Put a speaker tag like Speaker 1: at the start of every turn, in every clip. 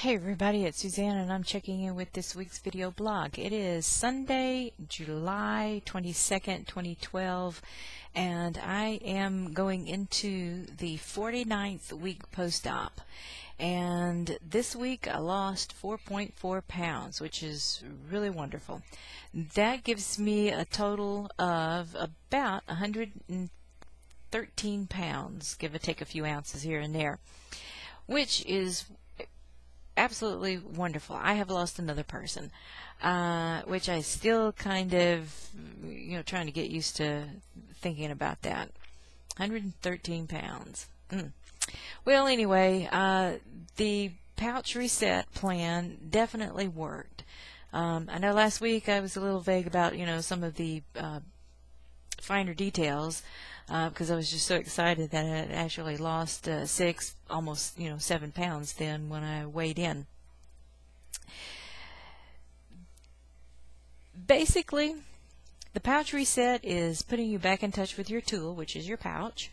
Speaker 1: Hey everybody, it's Suzanne and I'm checking in with this week's video blog. It is Sunday, July 22nd, 2012, and I am going into the 49th week post-op. And this week I lost 4.4 pounds, which is really wonderful. That gives me a total of about 113 pounds, give or take a few ounces here and there, which is absolutely wonderful. I have lost another person, which I still kind of, trying to get used to thinking about that. 113 pounds. Well, anyway, the pouch reset plan definitely worked. I know last week I was a little vague about, some of the finer details, because I was just so excited that I had actually lost 6, almost 7 pounds then when I weighed in. Basically, the pouch reset is putting you back in touch with your tool, which is your pouch,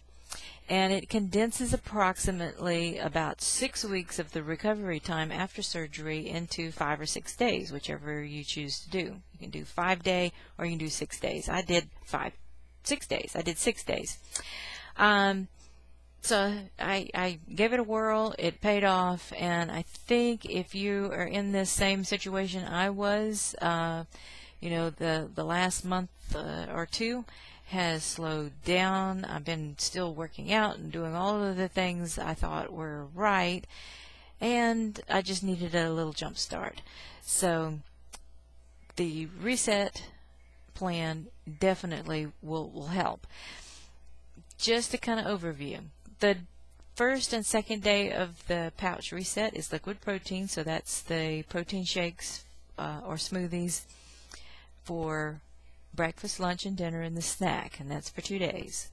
Speaker 1: and it condenses approximately about 6 weeks of the recovery time after surgery into 5 or 6 days, whichever you choose to do. You can do 5-day or you can do 6 days. I did 6 days. I did 6 days. So I gave it a whirl. It paid off, and I think if you are in this same situation I was, the last month or two has slowed down. I've been still working out and doing all of the things I thought were right, and I just needed a little jump start. So the reset plan definitely will help. Just a kind of overview. The first and second day of the pouch reset is liquid protein, so that's the protein shakes or smoothies for breakfast, lunch, and dinner, and the snack, and that's for 2 days.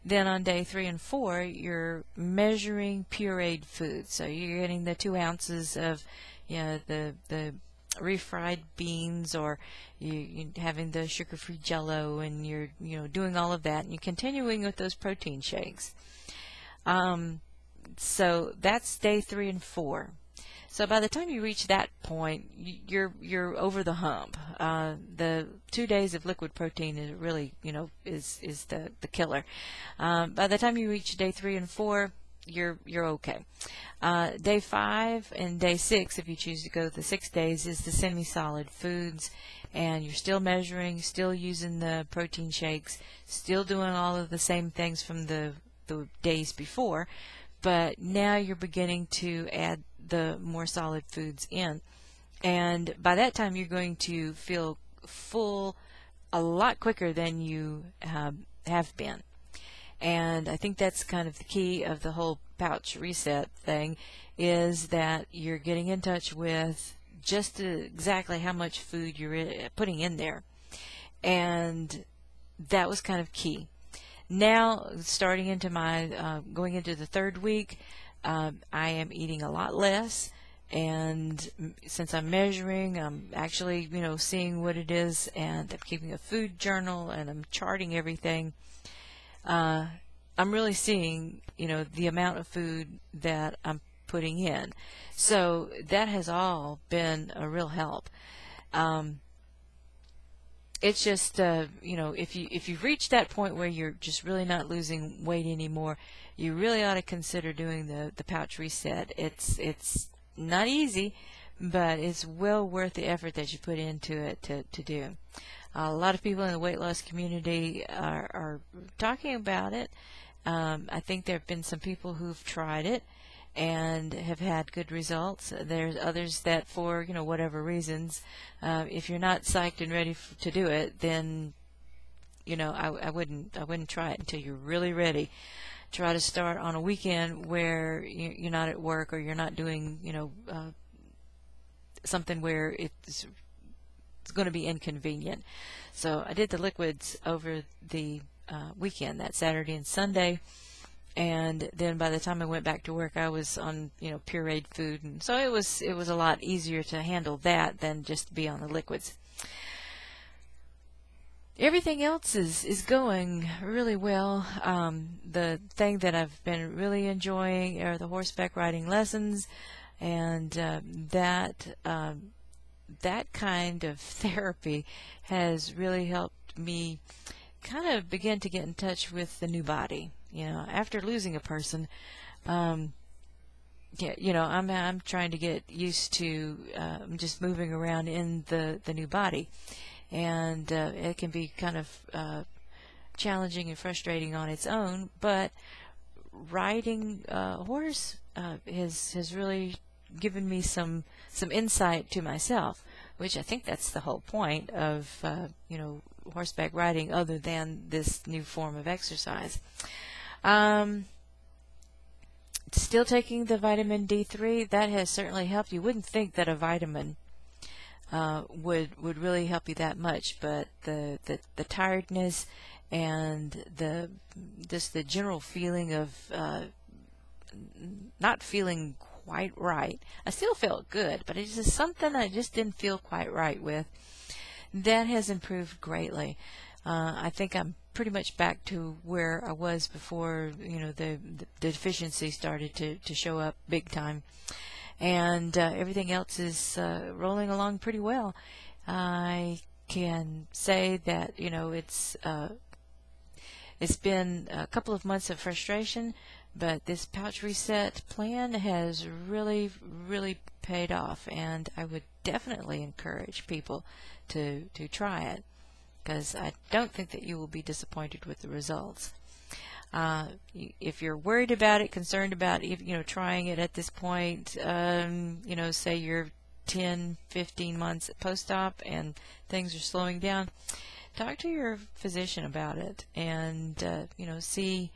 Speaker 1: Then on day 3 and 4, you're measuring pureed food, so you're getting the 2 ounces of the refried beans, or you having the sugar-free Jello, and you're doing all of that, and you're continuing with those protein shakes. So that's day 3 and 4. So by the time you reach that point, you're over the hump. The 2 days of liquid protein is really is the killer. By the time you reach day 3 and 4, you're okay. Day 5 and day 6, if you choose to go the 6 days, is the semi-solid foods, and you're still measuring, still using the protein shakes, still doing all of the same things from the days before, but now you're beginning to add the more solid foods in, and by that time you're going to feel full a lot quicker than you have been. And I think that's kind of the key of the whole pouch reset thing, is that you're getting in touch with just exactly how much food you're putting in there. And that was kind of key. Now, starting into my, going into the 3rd week, I am eating a lot less. And since I'm measuring, I'm actually, seeing what it is, and I'm keeping a food journal, and I'm charting everything. I'm really seeing, the amount of food that I'm putting in. So that has all been a real help. It's just, if you've reached that point where you're just really not losing weight anymore, you really ought to consider doing the pouch reset. It's not easy, but it's well worth the effort that you put into it to do. A lot of people in the weight loss community are talking about it. I think there have been some people who've tried it and have had good results. There's others that, for whatever reasons, if you're not psyched and ready to do it, then I wouldn't try it until you're really ready. Try to start on a weekend where you're not at work, or you're not doing something where it's going to be inconvenient. So I did the liquids over the weekend, that Saturday and Sunday, and then by the time I went back to work, I was on pureed food, and so it was a lot easier to handle that than just to be on the liquids. Everything else is going really well. The thing that I've been really enjoying are the horseback riding lessons. And that kind of therapy has really helped me kind of begin to get in touch with the new body. After losing a person, yeah, I'm trying to get used to just moving around in the new body, and it can be kind of challenging and frustrating on its own. But riding a horse has really given me some insight to myself, which I think that's the whole point of horseback riding, other than this new form of exercise. Still taking the vitamin D3, that has certainly helped. You wouldn't think that a vitamin would really help you that much, but the tiredness and just the general feeling of not feeling quite right. I still felt good, but it's just something I just didn't feel quite right with. That has improved greatly. I think I'm pretty much back to where I was before the deficiency started to show up big time, and everything else is rolling along pretty well. I can say that it's been a couple of months of frustration, but this pouch reset plan has really paid off, and I would definitely encourage people to try it, because I don't think that you will be disappointed with the results. If you're worried about it, concerned about trying it at this point, say you're 10-15 months post-op and things are slowing down, talk to your physician about it, and see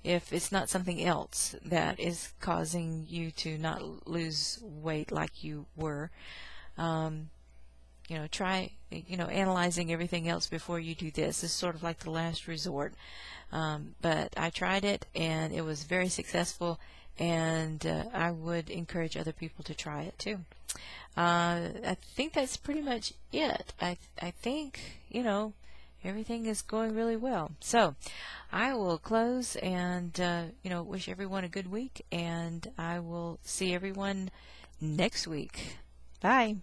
Speaker 1: if it's not something else that is causing you to not lose weight like you were. Try analyzing everything else before you do this. This is sort of like the last resort. But I tried it, and it was very successful, and I would encourage other people to try it too. I think that's pretty much it. I think everything is going really well. So I will close and wish everyone a good week, and I will see everyone next week. Bye.